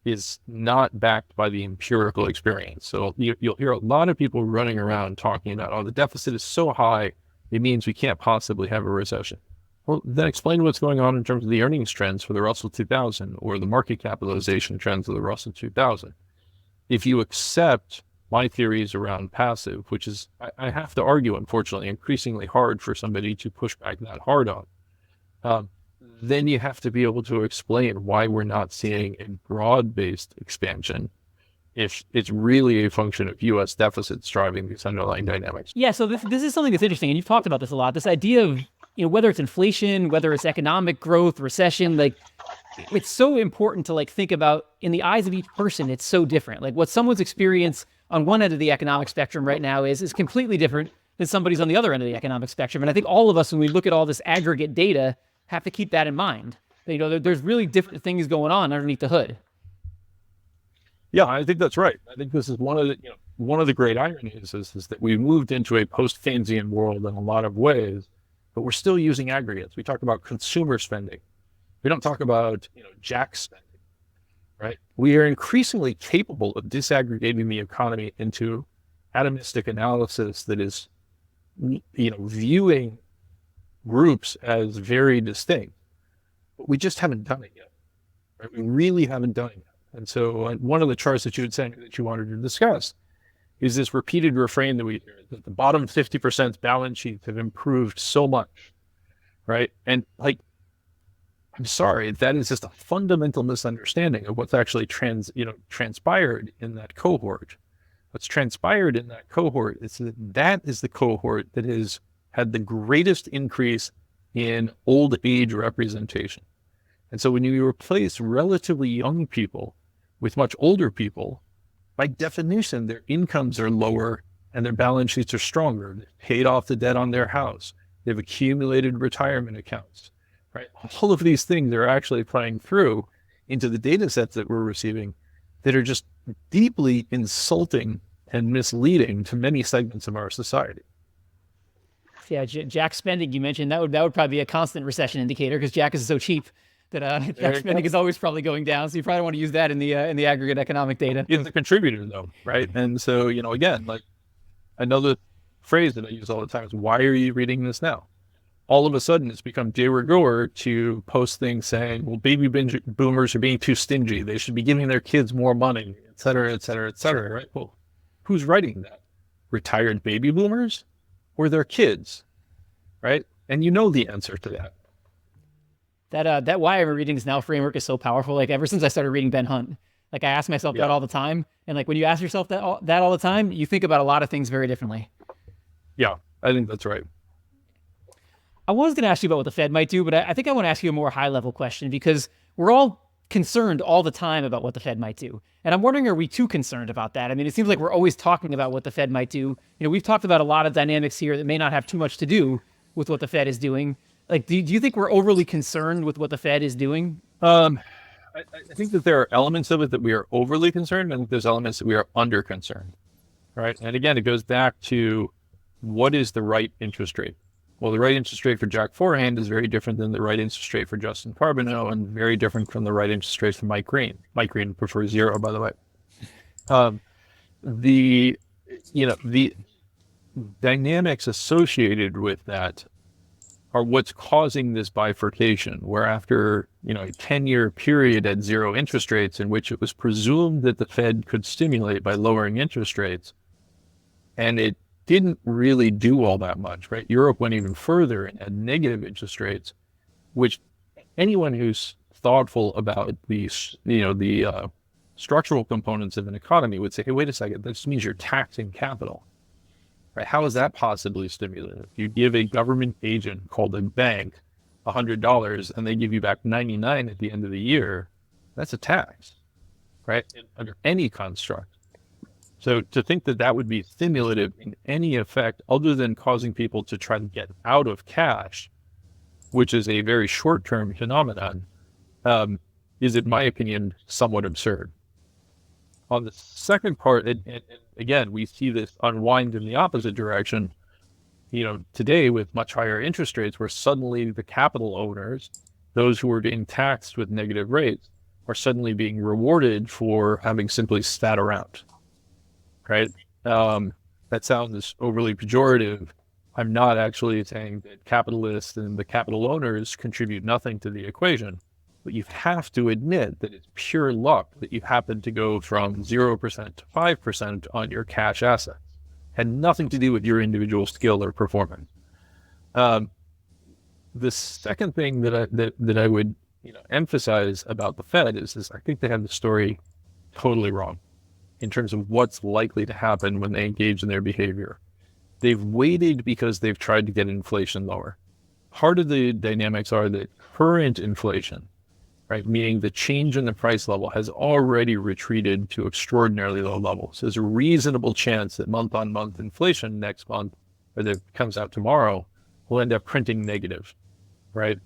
is not backed by the empirical experience. So you'll hear a lot of people running around talking about, oh, the deficit is so high, it means we can't possibly have a recession. Well, then explain what's going on in terms of the earnings trends for the Russell 2000 or the market capitalization trends of the Russell 2000. If you accept my theories around passive, which is, I have to argue, unfortunately, increasingly hard for somebody to push back that hard on, then you have to be able to explain why we're not seeing a broad-based expansion if it's really a function of U.S. deficits driving these underlying dynamics. Yeah, so this is something that's interesting, and you've talked about this a lot, this idea of, whether it's inflation, whether it's economic growth, recession, like, it's so important to think about in the eyes of each person, it's so different. Like what someone's experience on one end of the economic spectrum right now is completely different than somebody's on the other end of the economic spectrum. And I think all of us, when we look at all this aggregate data, have to keep that in mind. There's really different things going on underneath the hood. Yeah, I think that's right. I think this is one of the great ironies is that we moved into a post-Keynesian world in a lot of ways, but we're still using aggregates. We talk about consumer spending. We don't talk about, jack spending, right? We are increasingly capable of disaggregating the economy into atomistic analysis that is, viewing groups as very distinct, but we just haven't done it yet, right? We really haven't done it yet. And so one of the charts that you had sent me that you wanted to discuss is this repeated refrain that we hear, that the bottom 50% balance sheets have improved so much, right? And I'm sorry, that is just a fundamental misunderstanding of what's actually transpired in that cohort. What's transpired in that cohort is that is the cohort that has had the greatest increase in old age representation. And so when you replace relatively young people with much older people, by definition, their incomes are lower and their balance sheets are stronger. They've paid off the debt on their house. They've accumulated retirement accounts, right? All of these things are actually playing through into the data sets that we're receiving that are just deeply insulting and misleading to many segments of our society. Yeah, Jack spending, you mentioned, that would probably be a constant recession indicator because Jack is so cheap that Jack spending is always probably going down. So you probably want to use that in the aggregate economic data. It's a contributor though, right? And so, again, another phrase that I use all the time is, why are you reading this now? All of a sudden it's become de rigueur to post things saying, well, baby boomers are being too stingy. They should be giving their kids more money, et cetera, et cetera, et cetera, right? Well, who's writing that? Retired baby boomers or their kids, right? And the answer to that. That why I'm reading this now framework is so powerful. Ever since I started reading Ben Hunt, I ask myself that all the time. And when you ask yourself that all the time, you think about a lot of things very differently. Yeah, I think that's right. I was going to ask you about what the Fed might do, but I think I want to ask you a more high-level question because we're all concerned all the time about what the Fed might do. And I'm wondering, are we too concerned about that? I mean, it seems like we're always talking about what the Fed might do. We've talked about a lot of dynamics here that may not have too much to do with what the Fed is doing. Do you think we're overly concerned with what the Fed is doing? I I think that there are elements of it that we are overly concerned, and there's elements that we are under concerned, right? And again, it goes back to what is the right interest rate? Well, the right interest rate for Jack Forehand is very different than the right interest rate for Justin Carbonneau, and very different from the right interest rate for Mike Green. Mike Green prefers 0, by the way. The dynamics associated with that are what's causing this bifurcation, where after a 10-year period at 0 interest rates, in which it was presumed that the Fed could stimulate by lowering interest rates, and it didn't really do all that much, right? Europe went even further and had negative interest rates, which anyone who's thoughtful about the structural components of an economy would say, hey, wait a second, this means you're taxing capital. Right? How is that possibly stimulative? You give a government agent called a bank $100 and they give you back 99 at the end of the year. That's a tax, right? Under any construct. So to think that that would be stimulative in any effect other than causing people to try to get out of cash, which is a very short-term phenomenon, is, in my opinion, somewhat absurd. On the second part, and again, we see this unwind in the opposite direction. Today with much higher interest rates, where suddenly the capital owners, those who are being taxed with negative rates, are suddenly being rewarded for having simply sat around, right? That sounds overly pejorative. I'm not actually saying that capitalists and the capital owners contribute nothing to the equation. But you have to admit that it's pure luck that you happen to go from 0% to 5% on your cash assets. Had nothing to do with your individual skill or performance. The second thing that I would emphasize about the Fed is I think they have the story totally wrong in terms of what's likely to happen when they engage in their behavior. They've waited because they've tried to get inflation lower. Part of the dynamics are that current inflation, right, meaning the change in the price level, has already retreated to extraordinarily low levels. There's a reasonable chance that month-on-month inflation next month, or that comes out tomorrow, will end up printing negative, right?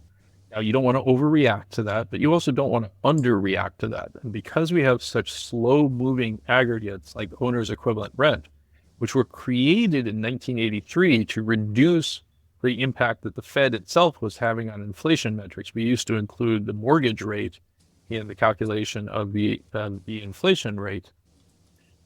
Now, you don't want to overreact to that, but you also don't want to underreact to that. And because we have such slow-moving aggregates like owner's equivalent rent, which were created in 1983 to reduce the impact that the Fed itself was having on inflation metrics. We used to include the mortgage rate in the calculation of the inflation rate.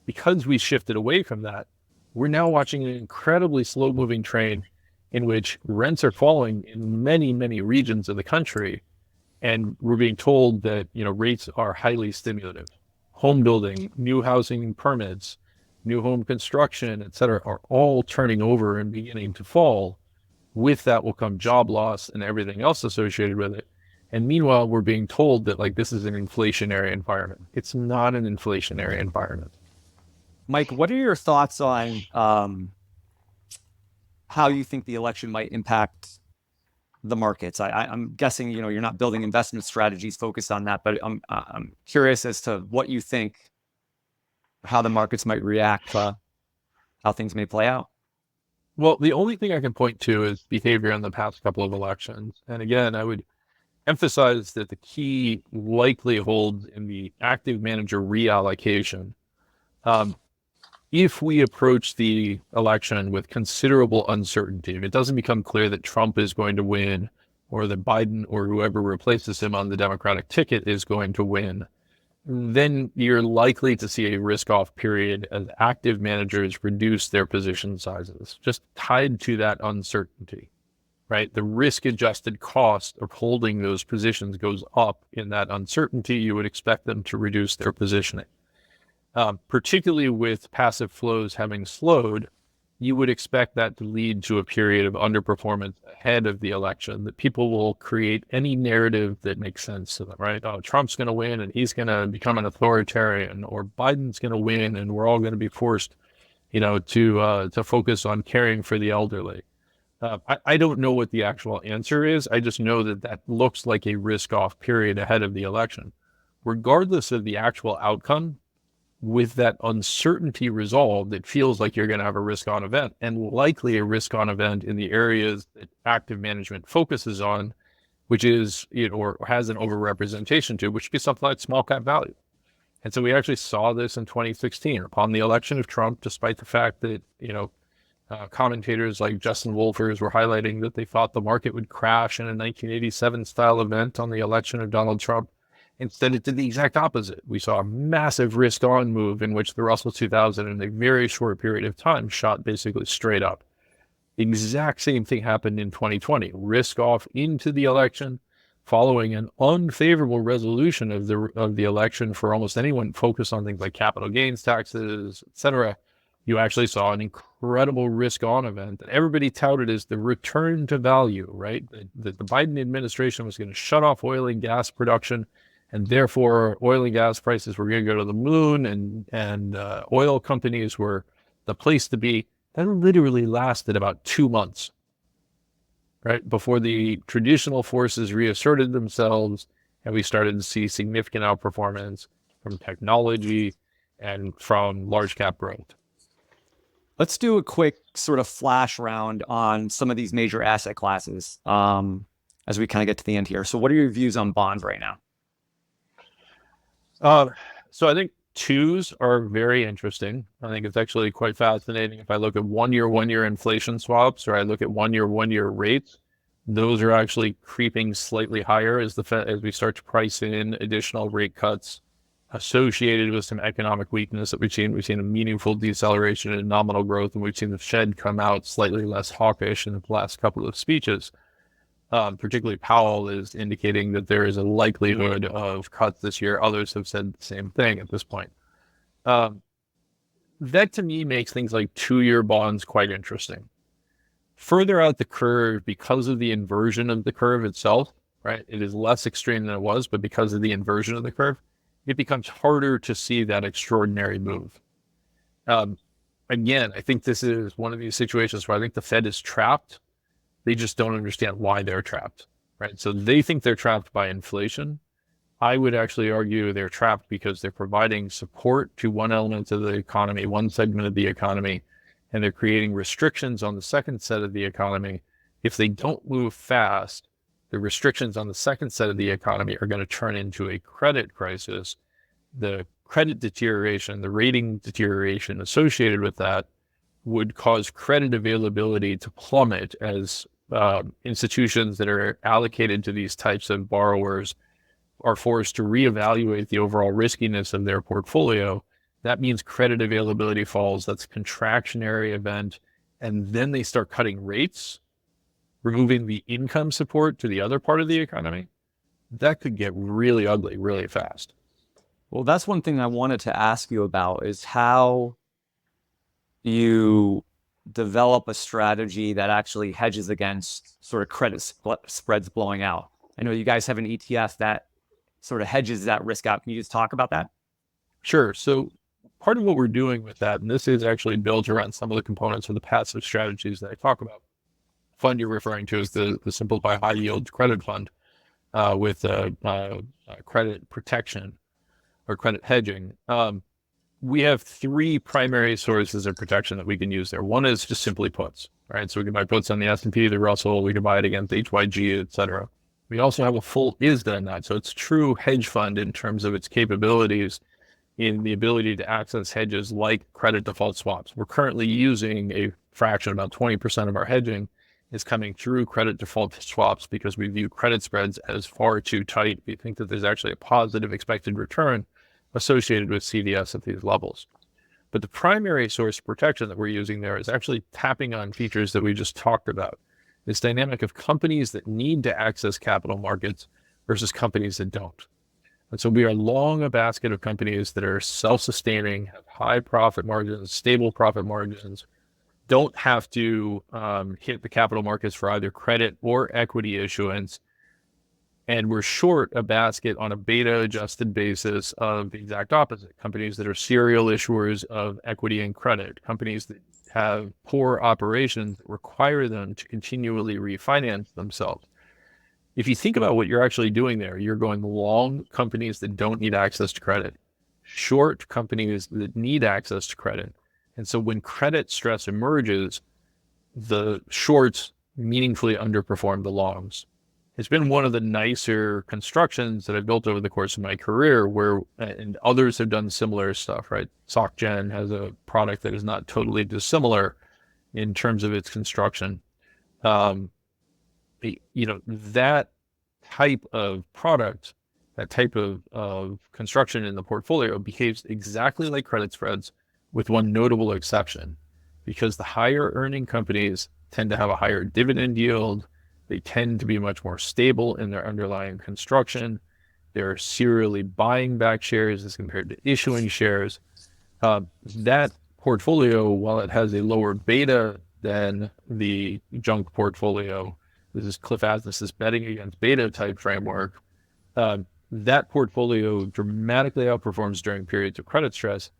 Because we shifted away from that, we're now watching an incredibly slow-moving train in which rents are falling in many, many regions of the country, and we're being told that rates are highly stimulative. Home building, new housing permits, new home construction, et cetera, are all turning over and beginning to fall. With that will come job loss and everything else associated with it. And meanwhile, we're being told that this is an inflationary environment. It's not an inflationary environment. Mike, what are your thoughts on how you think the election might impact the markets? I'm guessing you're not building investment strategies focused on that, but I'm curious as to what you think, how the markets might react, how things may play out. Well, the only thing I can point to is behavior in the past couple of elections. And again, I would emphasize that the key likely holds in the active manager reallocation. If we approach the election with considerable uncertainty, if it doesn't become clear that Trump is going to win, or that Biden or whoever replaces him on the Democratic ticket is going to win, then you're likely to see a risk-off period as active managers reduce their position sizes, just tied to that uncertainty, right? The risk-adjusted cost of holding those positions goes up in that uncertainty. You would expect them to reduce their positioning. Particularly with passive flows having slowed, you would expect that to lead to a period of underperformance ahead of the election, that people will create any narrative that makes sense to them, right? Oh, Trump's going to win and he's going to become an authoritarian, or Biden's going to win and we're all going to be forced, to focus on caring for the elderly. I don't know what the actual answer is. I just know that looks like a risk-off period ahead of the election. Regardless of the actual outcome, with that uncertainty resolved, it feels like you're going to have a risk-on event, and likely a risk-on event in the areas that active management focuses on, which is, or has an overrepresentation to, which would be something like small cap value. And so we actually saw this in 2016 upon the election of Trump, despite the fact that, commentators like Justin Wolfers were highlighting that they thought the market would crash in a 1987 style event on the election of Donald Trump. Instead, it did the exact opposite. We saw a massive risk on move in which the Russell 2000 in a very short period of time shot basically straight up. The exact same thing happened in 2020. Risk off into the election, following an unfavorable resolution of the election for almost anyone focused on things like capital gains taxes, etc. You actually saw an incredible risk-on event that everybody touted as the return to value, right? That the Biden administration was going to shut off oil and gas production, and therefore oil and gas prices were going to go to the moon, and oil companies were the place to be. That literally lasted about 2 months, right? Before the traditional forces reasserted themselves, and we started to see significant outperformance from technology and from large cap growth. Let's do a quick sort of flash round on some of these major asset classes as we kind of get to the end here. So what are your views on bonds right now? So I think twos are very interesting. I think it's actually quite fascinating. If I look at one-year inflation swaps, or I look at one-year rates, those are actually creeping slightly higher as as we start to price in additional rate cuts associated with some economic weakness that we've seen. We've seen a meaningful deceleration in nominal growth, and we've seen the Fed come out slightly less hawkish in the last couple of speeches. Particularly Powell is indicating that there is a likelihood of cuts this year. Others have said the same thing at this point. That to me makes things like 2-year bonds quite interesting. Further out the curve, because of the inversion of the curve itself, right? It is less extreme than it was, but because of the inversion of the curve, it becomes harder to see that extraordinary move. Again, I think this is one of these situations where I think the Fed is trapped. They just don't understand why they're trapped, right? So they think they're trapped by inflation. I would actually argue they're trapped because they're providing support to one element of the economy, one segment of the economy, and they're creating restrictions on the second set of the economy. If they don't move fast, the restrictions on the second set of the economy are going to turn into a credit crisis. The credit deterioration, the rating deterioration associated with that would cause credit availability to plummet as institutions that are allocated to these types of borrowers are forced to reevaluate the overall riskiness of their portfolio. That means credit availability falls. That's a contractionary event. And then they start cutting rates, removing the income support to the other part of the economy. That could get really ugly really fast. Well, that's one thing I wanted to ask you about, is how you develop a strategy that actually hedges against sort of credit spreads blowing out. I know you guys have an ETF that sort of hedges that risk out. Can you just talk about that? Sure. So part of what we're doing with that, and this is actually built around some of the components of the passive strategies that I talk about. Fund you're referring to is the Simplify High Yield Credit Fund with credit protection or credit hedging. We have 3 primary sources of protection that we can use there. One is just simply puts, right? So we can buy puts on the S&P, the Russell, we can buy it against HYG, et cetera. We also have a full ISDA in that. So it's a true hedge fund in terms of its capabilities in the ability to access hedges like credit default swaps. We're currently using a fraction, about 20% of our hedging is coming through credit default swaps because we view credit spreads as far too tight. We think that there's actually a positive expected return associated with CDS at these levels. But the primary source of protection that we're using there is actually tapping on features that we just talked about. This dynamic of companies that need to access capital markets versus companies that don't. And so we are long a basket of companies that are self-sustaining, have high profit margins, stable profit margins, don't have to hit the capital markets for either credit or equity issuance. And we're short a basket on a beta adjusted basis of the exact opposite. Companies that are serial issuers of equity and credit, companies that have poor operations that require them to continually refinance themselves. If you think about what you're actually doing there, you're going long companies that don't need access to credit, short companies that need access to credit. And so when credit stress emerges, the shorts meaningfully underperform the longs. It's been one of the nicer constructions that I've built over the course of my career where, and others have done similar stuff, right? SocGen has a product that is not totally dissimilar in terms of its construction. That type of product, that type of construction in the portfolio behaves exactly like credit spreads, with one notable exception, because the higher earning companies tend to have a higher dividend yield. They tend to be much more stable in their underlying construction. They're serially buying back shares as compared to issuing shares. That portfolio, while it has a lower beta than the junk portfolio, this is Cliff Asness's betting against beta type framework, that portfolio dramatically outperforms during periods of credit stress,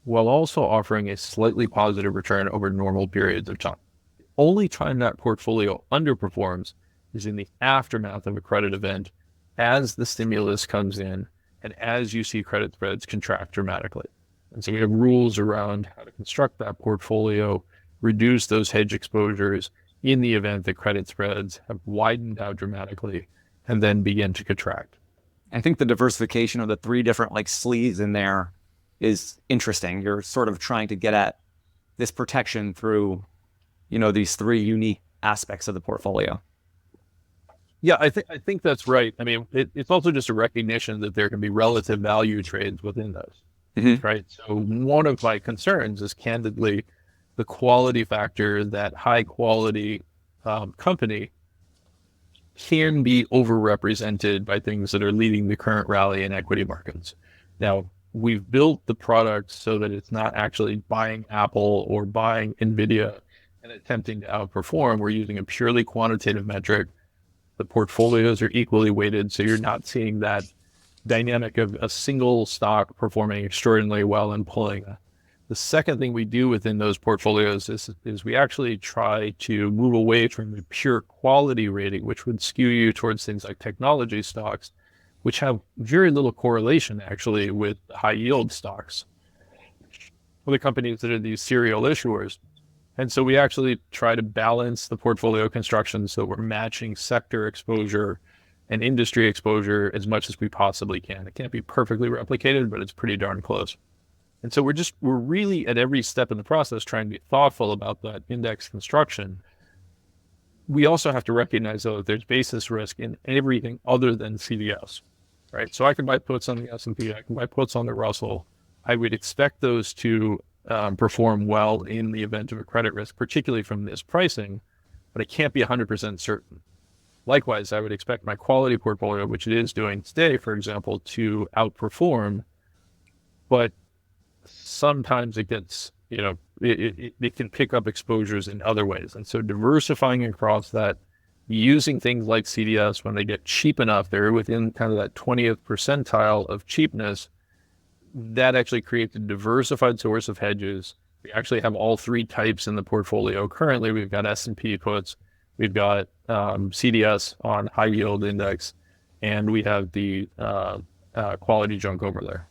while also offering a slightly positive return over normal periods of time. The only time that portfolio underperforms is in the aftermath of a credit event, as the stimulus comes in and as you see credit spreads contract dramatically. And so we have rules around how to construct that portfolio, reduce those hedge exposures in the event that credit spreads have widened out dramatically and then begin to contract. I think the diversification of the three different sleeves in there is interesting. You're sort of trying to get at this protection through, these three unique aspects of the portfolio. Yeah, I think that's right. I mean, it's also just a recognition that there can be relative value trades within those, right? So one of my concerns is candidly the quality factor that high quality company can be overrepresented by things that are leading the current rally in equity markets. Now, we've built the product so that it's not actually buying Apple or buying NVIDIA and attempting to outperform. We're using a purely quantitative metric. The portfolios are equally weighted, so you're not seeing that dynamic of a single stock performing extraordinarily well and pulling. The second thing we do within those portfolios is we actually try to move away from the pure quality rating, which would skew you towards things like technology stocks, which have very little correlation actually with high yield stocks, or the companies that are these serial issuers. And so we actually try to balance the portfolio construction so we're matching sector exposure and industry exposure as much as we possibly can. It can't be perfectly replicated, but it's pretty darn close. And so we're really at every step in the process trying to be thoughtful about that index construction. We also have to recognize, though, that there's basis risk in everything other than CDS, right? So I can buy puts on the S&P, I can buy puts on the Russell. I would expect those to perform well in the event of a credit risk, particularly from this pricing, but I can't be 100% certain. Likewise, I would expect my quality portfolio, which it is doing today, for example, to outperform, but sometimes it gets, it can pick up exposures in other ways. And so diversifying across that, using things like CDS when they get cheap enough, they're within kind of that 20th percentile of cheapness, that actually creates a diversified source of hedges. We actually have all three types in the portfolio. Currently, we've got S&P puts, we've got CDS on high yield index, and we have the quality junk over there.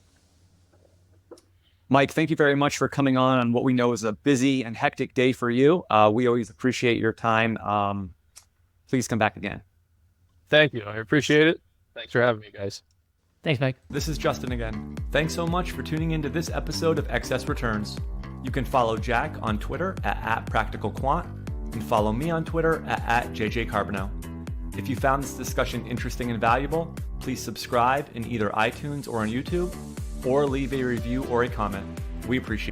Mike, thank you very much for coming on what we know is a busy and hectic day for you. We always appreciate your time. Please come back again. Thank you. I appreciate it. Thanks for having me, guys. Thanks, Mike. This is Justin again. Thanks so much for tuning into this episode of Excess Returns. You can follow Jack on Twitter at @PracticalQuant and follow me on Twitter at JJCarbonell. If you found this discussion interesting and valuable, please subscribe in either iTunes or on YouTube, or leave a review or a comment. We appreciate it.